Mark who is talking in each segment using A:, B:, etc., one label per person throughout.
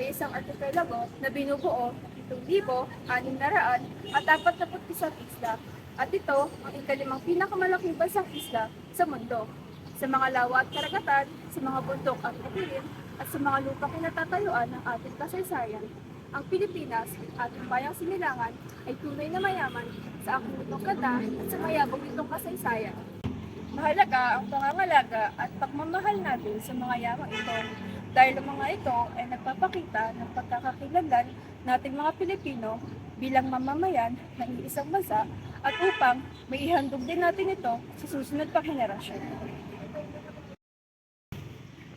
A: ay isang archipelago na binubuo ng 7,641 isla at ito ang ikalimang pinakamalaki bansang isla sa mundo. Sa mga lawa at karagatan, sa mga bundok at bukidin, at sa mga lupang kinatatayuan ng ating kasaysayan, ang Pilipinas, ating bayang sinilangan, ay tunay na mayaman sa aking nitong ganda at sa mayabong nitong kasaysayan. Mahalaga ang pangangalaga at pagmamahal natin sa mga yamang ito dahil ang mga ito ay nagpapakita ng pagkakakilanlan nating mga Pilipino bilang mamamayan ng isang bansa at upang maihandog din natin ito sa susunod pang henerasyon.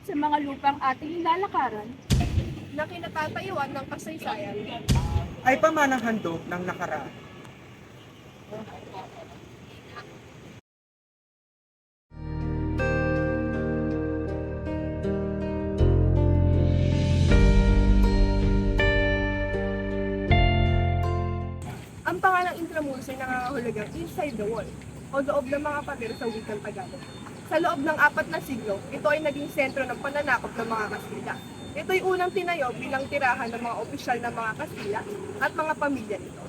A: Sa mga lupang ating nilalakaran na kinatatayuan ng kasaysayan,
B: ay pamanang handog ng nakaraan.
A: ang pangalang Intramuros ay nangangahulugang inside the wall o loob ng mga pader sa wikang Tagalog. Sa loob ng 4 na siglo, ito ay naging sentro ng pananakop ng mga Kastila. Ito ay unang tinayo bilang tirahan ng mga opisyal ng mga Kastila at mga pamilya nito.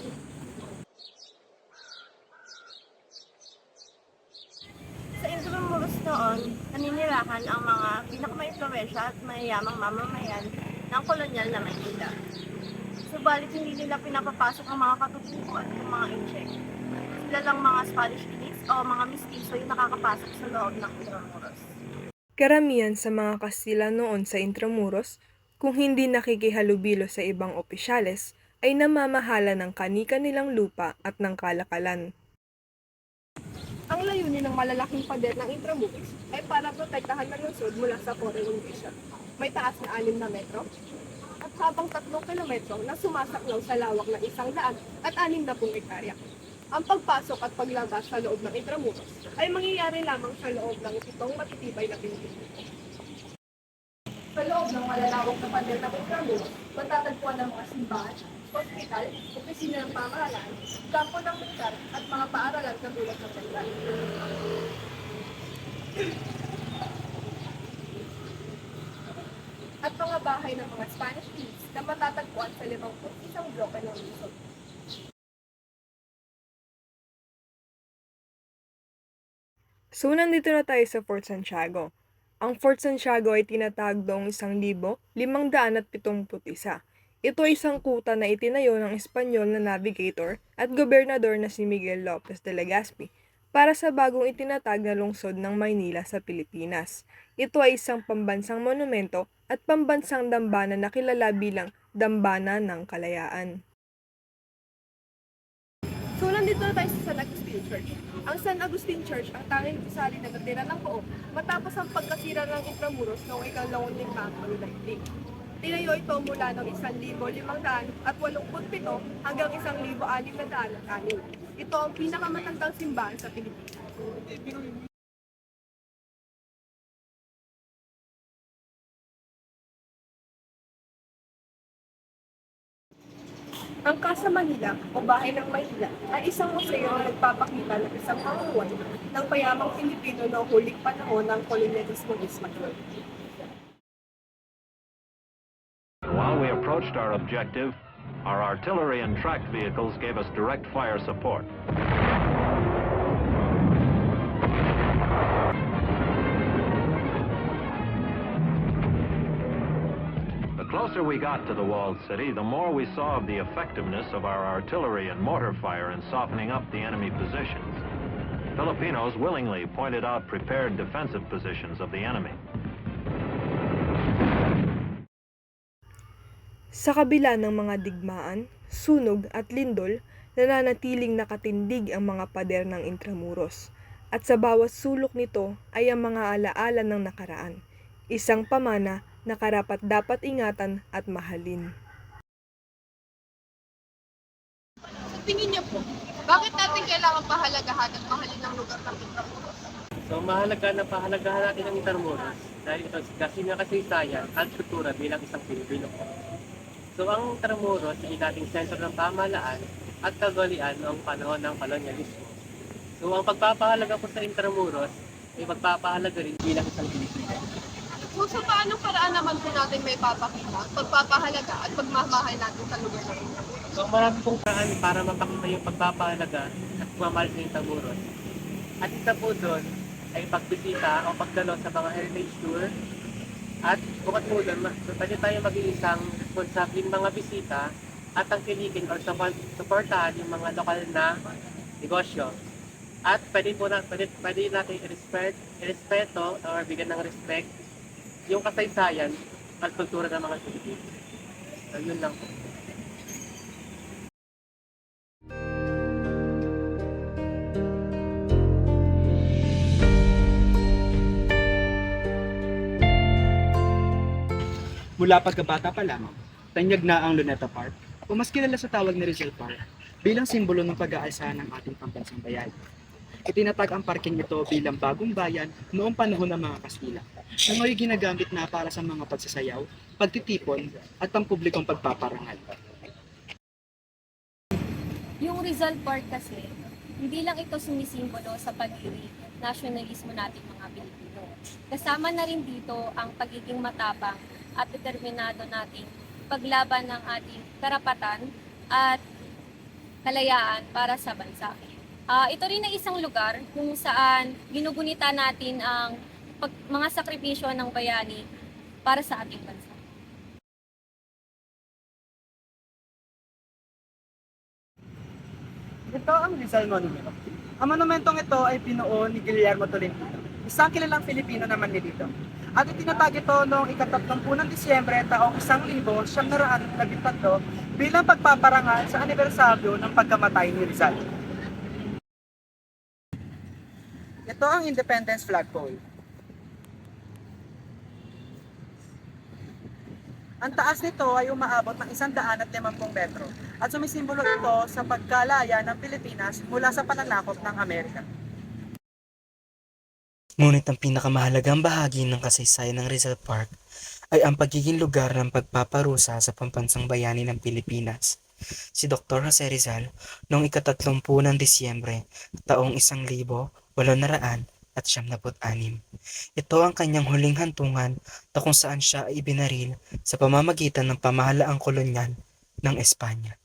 C: Sa Intramuros noon, naninirahan ang mga pinakamainfluwensya at mayayamang mamamayan ng kolonyal na Maynila. Subalit hindi nila pinapapasok ang mga katutubo at yung mga incheck. Sila lang mga Spanish elites o mga mistiso yung nakakapasok sa loob ng Intramuros.
D: Karamihan sa mga Kastila noon sa Intramuros, kung hindi nakikihalubilo sa ibang opisyales, ay namamahala ng kani-kanilang lupa at ng kalakalan.
A: Ang layunin ng malalaking pader ng Intramuros ay para protektahan ng lungsod mula sa foreign invasion. May taas na 6 na metro at habang 3 kilometro na sumasaklaw sa lawak ng 160 hektarya. Ang pagpasok at paglabas sa loob ng Intramuros ay mangyayari lamang sa loob ng 7 matitibay na pinto. Sa loob ng malalawak na pader ng Intramuros, matatagpuan ang mga simbahan, ospital, opisina ng pamahalaan, kampo ng militar at mga paaralan katulad ng sentral. At mga bahay ng mga Spanish elites na matatagpuan sa 51 bloke ng lungsod.
D: So nandito na tayo sa Fort Santiago. Ang Fort Santiago ay tinatag noong 1571. Ito ay isang kuta na itinayo ng Espanyol na navigator at gobernador na si Miguel Lopez de Legazpi para sa bagong itinatag na lungsod ng Maynila sa Pilipinas. Ito ay isang pambansang monumento at pambansang dambana na kilala bilang Dambana ng Kalayaan.
A: So nandito na tayo sa San Agustin Church. Ang San Agustin Church ang tanging gusali na natira ng buo matapos ang pagkasira ng Intramuros noong ikalawang limpang daigdig. Tinayo ito mula noong 1587 hanggang 1606. Ito ang pinakamatandang simbahan sa Pilipinas. Ang Casa Manila o Bahay ng Maynila ay isang museo na nagpapakita ng isang pamumuhay ng payamang Pilipino noong huling panahon ng kolonyalismo Espanyol.
E: While we approached our objective, our artillery and tracked vehicles gave us direct fire support. The closer we got to the walled city, the more we saw of the effectiveness of our artillery and mortar fire in softening up the enemy positions. Filipinos willingly pointed out prepared defensive positions of the enemy.
D: Sa kabila ng mga digmaan, sunog at lindol, nananatiling nakatindig ang mga pader ng Intramuros. At sa bawat sulok nito ay ang mga alaala ng nakaraan, isang pamana na karapat-dapat ingatan at mahalin.
A: Sa tingin niyo po, bakit natin kailangan pahalagahan at mahalin ang lugar ng Intramuros?
F: So mahalaga na pahalagahan natin ang Intramuros dahil ito kasi na kasaysayan at kultura bilang isang Pilipino. So ang Intramuros ay dating sentro ng pamahalaan at kagalian noong panahon ng kolonyalismo. So ang pagpapahalaga po sa Intramuros ay magpapahalaga rin bilang isang Pilipino.
C: Kung sa paanong paraan naman po natin may papakita, pagpapahalaga at pagmamahal natin sa lugar na ito.
F: So marami pong paraan para mapakita yung pagpapahalaga at pagmamahal sa Intramuros. At isa po doon ay pagbisita o pagdalo sa mga heritage tour. At bukod po doon, pwede tayo maging isang responsabling mga bisita at tangkilikin o supportahan yung mga lokal na negosyo. At pwede natin irespeto o bigyan ng respect yung kasaysayan at kultura ng mga Pilipino. So, yun lang po.
B: Mula pagkabata pa lamang, tanyag na ang Luneta Park o mas kilala sa tawag na Rizal Park bilang simbolo ng pag-aalsa ng ating pambansang bayan. Itinatag ang parking ito bilang bagong bayan noong panahon ng mga Kastila na ngayon ginagamit na para sa mga pagsasayaw, pagtitipon at pampublikong pagpaparangal.
G: Yung Rizal Park kasi, hindi lang ito sumisimbolo sa pag-ibig, nationalismo nating mga Pilipino. Kasama na rin dito ang pagiging matapang at determinado nating paglaban ng ating karapatan at kalayaan para sa bansa. Ito rin ay isang lugar kung saan ginugunita natin ang mga sakripisyo ng bayani para sa ating bansa.
B: Ito ang Rizal Monument. Ang monumentong ito ay pinuo ni Guillermo Tolentino, isang kilalang Filipino naman dito. At itinatag ito noong ika-30 ng Disyembre taong 1913 bilang pagpaparangal sa anibersaryo ng pagkamatay ni Rizal. Ito ang Independence Flagpole. Ang taas nito ay umaabot ng 150 metro at sumisimbolo ito sa pagkalaya ng Pilipinas mula sa pananakop ng Amerika.
H: Ngunit ang pinakamahalagang bahagi ng kasaysayan ng Rizal Park ay ang pagiging lugar ng pagpaparusa sa pambansang bayani ng Pilipinas. Si Dr. Jose Rizal noong ika-30 ng Disyembre taong 1876. Ito ang kanyang huling hantungan na kung saan siya ay ibinaril sa pamamagitan ng pamahalaang kolonyal ng Espanya.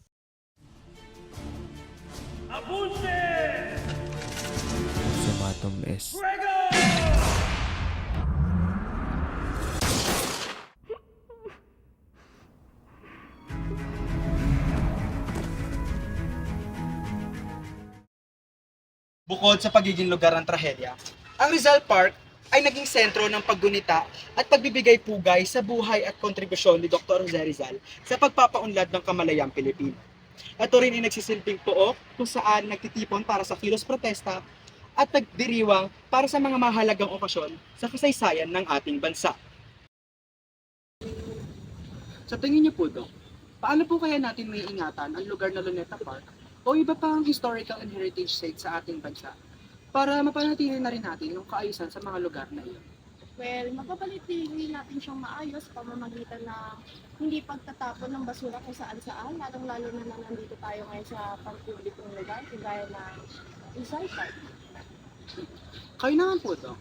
I: Sumatom es.
B: Bukod sa pagiging lugar ng trahedya, ang Rizal Park ay naging sentro ng paggunita at pagbibigay pugay sa buhay at kontribusyon ni Dr. Jose Rizal sa pagpapaunlad ng kamalayang Pilipino. Ito rin ay nagsisilbing pook kung saan nagtitipon para sa kilos protesta at nagdiriwang para sa mga mahalagang okasyon sa kasaysayan ng ating bansa. Sa tingin niyo po, Dok, paano po kaya natin may ingatan ang lugar na Luneta Park o iba pang historical and heritage sites sa ating bansa para mapanatili na rin natin yung kaayusan sa mga lugar na iyon?
C: Well, mapapanatili natin siyang maayos pamamagitan ng hindi pagtatapon ng basura kung saan-saan, lalong-lalo na nandito tayo ngayon sa pampublikong lugar, kagaya ng Rizal Park.
B: Kayo naman po, Dok,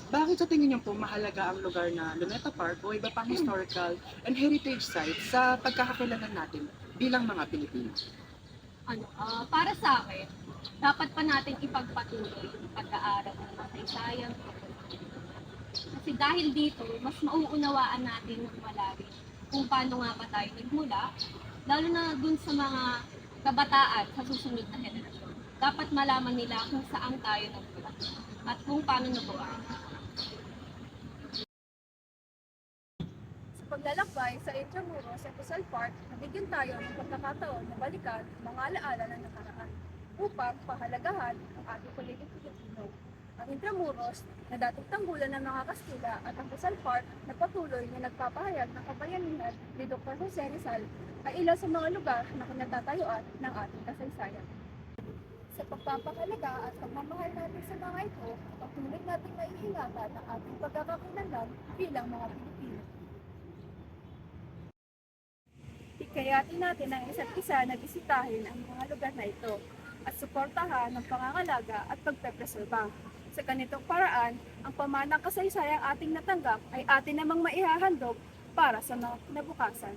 B: bakit sa tingin niyo po mahalaga ang lugar na Luneta Park o iba pang historical and heritage sites sa pagkakakilanlan natin bilang mga Pilipino?
G: Para sa akin, dapat pa natin ipagpatuloy yung pag-aaral ng kasaysayan. Kasi dahil dito, mas mauunawaan natin ng malalim kung paano nga ba tayo nagmula, lalo na dun sa mga kabataan sa susunod na henerasyon. Dapat malaman nila kung saan tayo nagmula at kung paano nabuhay.
A: Sa paglalakbay sa Intramuros at Rizal Park, nabigyan tayo ng pagkakataon na balikan ang mga alaala ng nakaraan upang pahalagahan ang ating pagiging Pilipino. Ang Intramuros na dating tanggulan ng mga Kastila at ang Rizal Park na patuloy na nagpapahayag ng kabayanihan ni Dr. Jose Rizal ay ilan sa mga lugar na kinatatayuan ng ating kasaysayan. Sa pagpapahalaga at pagmamahal natin sa mga ito, patuloy nating maiingatan ang ating pagkakakilanlan bilang mga Pilipino. Hikayatin natin ang isa't isa na bisitahin ang mga lugar na ito at suportahan ang pangangalaga at pagpepreserba. Sa ganitong paraan, ang pamanang kasaysayang ating natanggap ay atin namang maihahandog para sa mga kinabukasan.